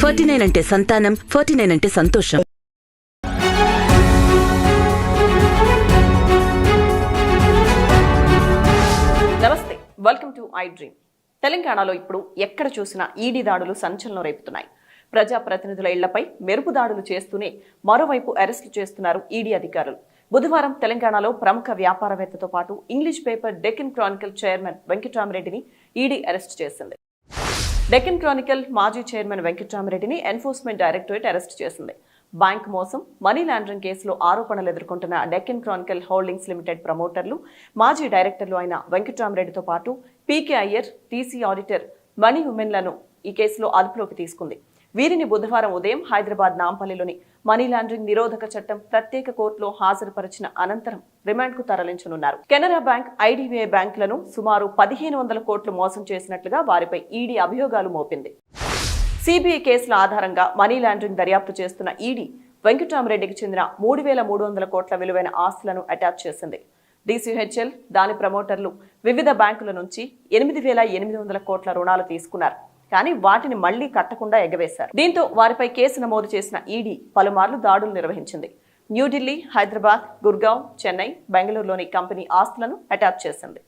49 అంటే సంతానం, 49 అంటే సంతోషం. నమస్తే, వెల్కమ్ టు ఐ డ్రీమ్. తెలంగాణలో ఇప్పుడు ఎక్కడ చూసినా ఈడీ దాడులు సంచలనం రేపుతున్నాయి. ప్రజాప్రతినిధుల ఇళ్లపై మెరుపు దాడులు చేస్తూనే మరోవైపు అరెస్టు చేస్తున్నారు ఈడీ అధికారులు. బుధవారం తెలంగాణలో ప్రముఖ వ్యాపారవేత్తతో పాటు English paper Deccan Chronicle chairman వెంకట్రామరెడ్డిని ఈడీ అరెస్టు చేసింది. డెక్కన్ క్రానికల్ మాజీ చైర్మన్ వెంకట్రామరెడ్డిని ఎన్ఫోర్స్మెంట్ డైరెక్టరేట్ అరెస్టు చేసింది. బ్యాంక్ మోసం, మనీ లాండరింగ్ కేసులో ఆరోపణలు ఎదుర్కొంటున్న డెక్కన్ క్రానికల్ హోల్డింగ్స్ లిమిటెడ్ ప్రమోటర్లు, మాజీ డైరెక్టర్లు అయిన వెంకట్రామరెడ్డితో పాటు PK Iyer, TC auditor Mani ఉమెన్లను ఈ కేసులో అదుపులోకి తీసుకుంది. వీరిని బుధవారం ఉదయం హైదరాబాద్ నాంపల్లిలోని మనీ లాండరింగ్ నిరోధక చట్టం ప్రత్యేక కోర్టులో హాజరుపరిచిన అనంతరం రిమాండ్కు తరలించనున్నారు. కెనరా బ్యాంక్, ఐడీబీఐ బ్యాంకులను సుమారు 1500 కోట్లు మోసం చేసినట్లుగా వారిపై ఈడీ అభియోగాలు మోపింది. సిబిఐ కేసుల ఆధారంగా మనీ లాండరింగ్ దర్యాప్తు చేస్తున్న ఈడీ వెంకట్రామరెడ్డికి చెందిన 3300 కోట్ల విలువైన ఆస్తులను అటాచ్ చేసింది. డీసీహెచ్ఎల్, దాని ప్రమోటర్లు వివిధ బ్యాంకుల నుంచి 8800 కోట్ల రుణాలు తీసుకున్నారు. కానీ వాటిని మళ్లీ కట్టకుండా ఎగవేశారు. దీంతో వారిపై కేసు నమోదు చేసిన ఈడీ పలుమార్లు దాడులు నిర్వహించింది. న్యూఢిల్లీ, హైదరాబాద్, గుర్గావ్, చెన్నై, బెంగళూరులోని కంపెనీ ఆస్తులను అటాచ్ చేసింది.